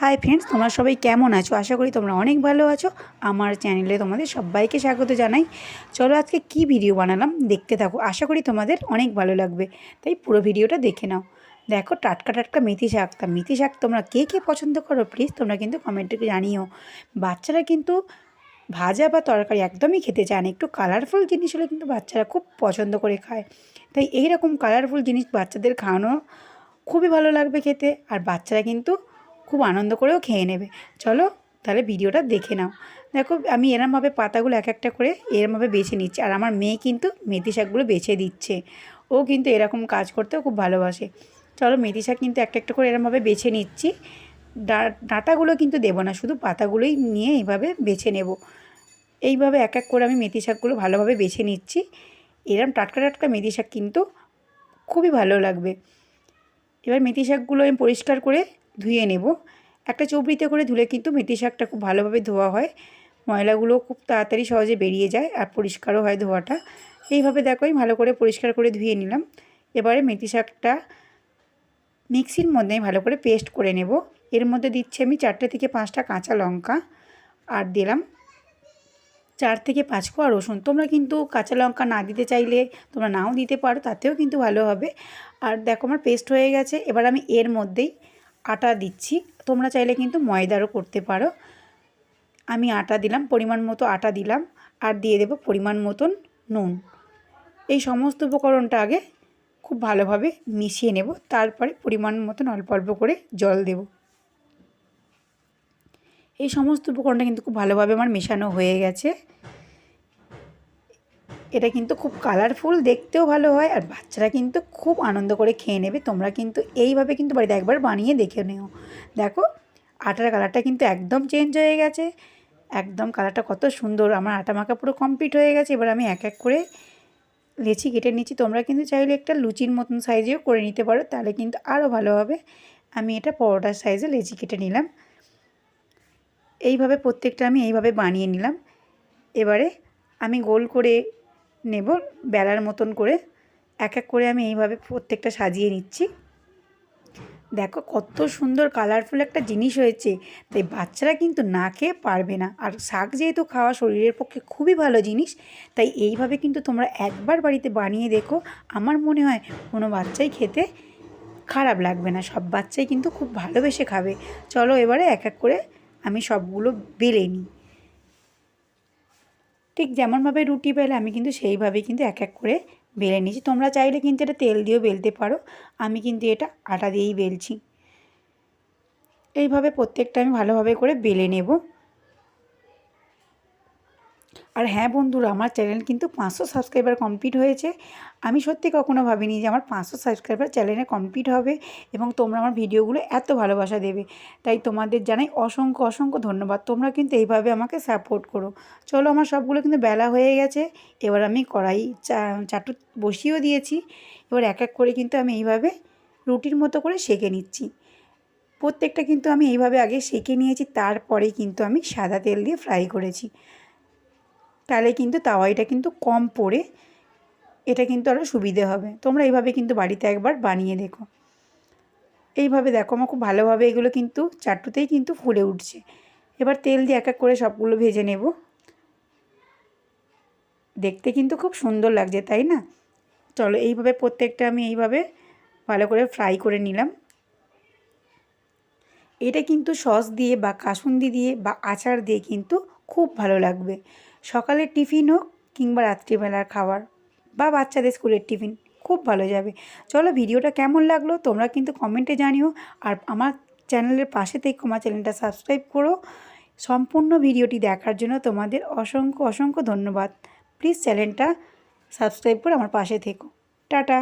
Hi friends, তোমরা সবাই কেমন আছো? আশা করি তোমরা অনেক ভালো আছো। আমার চ্যানেলে তোমাদের সবাইকে স্বাগত জানাই। চলো আজকে কি ভিডিও বানালাম দেখতে থাকো, আশা করি তোমাদের অনেক ভালো লাগবে। তাই পুরো ভিডিওটা দেখে নাও। দেখো, টাটকা টাটকা মেথি শাক। মেথি শাক তোমরা কে কে পছন্দ করো প্লিজ তোমরা কিন্তু কমেন্টে জানিও। বাচ্চারা কিন্তু ভাজা বা তরকারি একদমই খেতে চায় না, একটু কালারফুল জিনিস হলে কিন্তু বাচ্চারা খুব পছন্দ করে খায়। তাই এইরকম কালারফুল জিনিস বাচ্চাদের খাওয়ানো খুবই ভালো লাগবে খেতে, আর বাচ্চারা কিন্তু খুব আনন্দ করেও খেয়ে নেবে। চলো তাহলে ভিডিওটা দেখে নাও। দেখো, আমি এরমভাবে পাতাগুলো এক একটা করে এরমভাবে বেছে নিচ্ছি, আর আমার মেয়ে কিন্তু মেথি শাকগুলো বেছে দিচ্ছে। ও কিন্তু এরকম কাজ করতেও খুব ভালোবাসে। চলো, মেথি শাক কিন্তু একটা একটা করে এরমভাবে বেছে নিচ্ছি। ডাঁটাগুলো কিন্তু দেবো না, শুধু পাতাগুলোই নিয়ে এইভাবে বেছে নেব। এইভাবে এক এক করে আমি মেথি শাকগুলো ভালোভাবে বেছে নিচ্ছি। এরম টাটকা টাটকা মেথি শাক কিন্তু খুবই ভালো লাগবে। এবার মেথি শাকগুলো আমি পরিষ্কার করে ধুয়ে নেব। একটা চবড়িতে করে ধুলে কিন্তু মেথি শাকটা খুব ভালোভাবে ধোয়া হয়, ময়লাগুলো খুব তাড়াতাড়ি সহজে বেরিয়ে যায়, আর পরিষ্কারও হয় ধোয়াটা। এইভাবে দেখো আমি ভালো করে পরিষ্কার করে ধুয়ে নিলাম। এবারে মেথি শাকটা মিক্সির মধ্যে ভালো করে পেস্ট করে নেব। এর মধ্যে দিচ্ছি আমি 4 থেকে 5টা কাঁচা লঙ্কা, আর দিলাম 4 থেকে 5 কোয়া রসুন। তোমরা কিন্তু কাঁচা লঙ্কা না দিতে চাইলে তোমরা নাও দিতে পারো, তাতেও কিন্তু ভালো হবে। আর দেখো আমার পেস্ট হয়ে গেছে। এবার আমি এর মধ্যেই আটা দিচ্ছি, তোমরা চাইলে কিন্তু ময়দারও করতে পারো। আমি আটা দিলাম, পরিমাণ মতো আটা দিলাম, আর দিয়ে দেব পরিমাণ মতন নুন। এই সমস্ত উপকরণটা আগে খুব ভালোভাবে মিশিয়ে নেব, তারপরে পরিমাণ মতন অল্প অল্প করে জল দেব। এই সমস্ত উপকরণটা কিন্তু খুব ভালোভাবে আমার মেশানো হয়ে গেছে। এটা কিন্তু খুব কালারফুল, দেখতেও ভালো হয়, আর বাচ্চারা কিন্তু খুব আনন্দ করে খেয়ে নেবে। তোমরা কিন্তু এইভাবে কিন্তু বাড়িতে একবার বানিয়ে দেখে নিও। দেখো, আটার কালারটা কিন্তু একদম চেঞ্জ হয়ে গেছে। একদম কালারটা কত সুন্দর। আমার আটা মাখা পুরো কমপ্লিট হয়ে গেছে। এবার আমি এক এক করে লেচি কেটে নিচ্ছি। তোমরা কিন্তু চাইলে একটা লুচির মতন সাইজেও করে নিতে পারো, তাহলে কিন্তু আরও ভালো হবে। আমি এটা পরোটার সাইজে লেচি কেটে নিলাম। এইভাবে প্রত্যেকটা আমি এইভাবে বানিয়ে নিলাম। এবারে আমি গোল করে নেব, বেলার মতন করে এক এক করে আমি এইভাবে প্রত্যেকটা সাজিয়ে নিচ্ছি। দেখো কত সুন্দর কালারফুল একটা জিনিস হয়েছে। তাই বাচ্চারা কিন্তু না খেয়ে পারবে না। আর শাক যেহেতু খাওয়া শরীরের পক্ষে খুবই ভালো জিনিস, তাই এইভাবে কিন্তু তোমরা একবার বাড়িতে বানিয়ে দেখো। আমার মনে হয় কোনো বাচ্চাই খেতে খারাপ লাগবে না, সব বাচ্চাই কিন্তু খুব ভালোবেসে খাবে। চলো এবারে এক এক করে আমি সবগুলো বেলে নিই। ঠিক যেমনভাবে রুটি বেলে আমি কিন্তু সেইভাবেই কিন্তু এক এক করে বেলে নিয়েছি। তোমরা চাইলে কিন্তু এটা তেল দিয়েও বেলতে পারো, আমি কিন্তু এটা আটা দিয়েই বেলছি। এইভাবে প্রত্যেকটা আমি ভালোভাবে করে বেলে নেব। আর হ্যাঁ বন্ধুরা, আমার চ্যানেল কিন্তু 500 সাবস্ক্রাইবার কমপ্লিট হয়েছে। আমি সত্যি কখনো ভাবিনি যে আমার 500 সাবস্ক্রাইবার চ্যানেলে কমপ্লিট হবে, এবং তোমরা আমার ভিডিওগুলো এত ভালোবাসা দেবে। তাই তোমাদের জানাই অসংখ্য অসংখ্য ধন্যবাদ। তোমরা কিন্তু এইভাবে আমাকে সাপোর্ট করো। চলো, আমার সবগুলো কিন্তু বেলা হয়ে গেছে। এবার আমি কড়াই চাটু বসিয়েও দিয়েছি। এবার এক এক করে কিন্তু আমি এইভাবে রুটির মতো করে সেঁকে নিচ্ছি। প্রত্যেকটা কিন্তু আমি এইভাবে আগে সেঁকে নিয়েছি, তারপরেই কিন্তু আমি সাদা তেল দিয়ে ফ্রাই করেছি। তাহলে কিন্তু তাওয়াইটা কিন্তু কম পড়ে, এটা কিন্তু আরও সুবিধে হবে। তোমরা এইভাবে কিন্তু বাড়িতে একবার বানিয়ে দেখো। এইভাবে দেখো আমার খুব ভালোভাবে এগুলো কিন্তু চাটুতেই কিন্তু ফুলে উঠছে। এবার তেল দিয়ে এক এক করে সবগুলো ভেজে নেব। দেখতে কিন্তু খুব সুন্দর লাগছে, তাই না? চলো, এইভাবে প্রত্যেকটা আমি এইভাবে ভালো করে ফ্রাই করে নিলাম। এটা কিন্তু সস দিয়ে বা কাসুন্দি দিয়ে বা আচার দিয়ে কিন্তু খুব ভালো লাগবে। সকালের টিফিন হোক কিংবা রাত্রিবেলার খাবার বা বাচ্চাদের স্কুলের টিফিন খুব ভালো যাবে। চলো, ভিডিওটা কেমন লাগলো তোমরা কিন্তু কমেন্টে জানিও। আর আমার চ্যানেলের পাশে থেকে আমার চ্যানেলটা সাবস্ক্রাইব করো। সম্পূর্ণ ভিডিওটি দেখার জন্য তোমাদের অসংখ্য অসংখ্য ধন্যবাদ। প্লিজ চ্যানেলটা সাবস্ক্রাইব করে আমার পাশে থেকো। টাটা।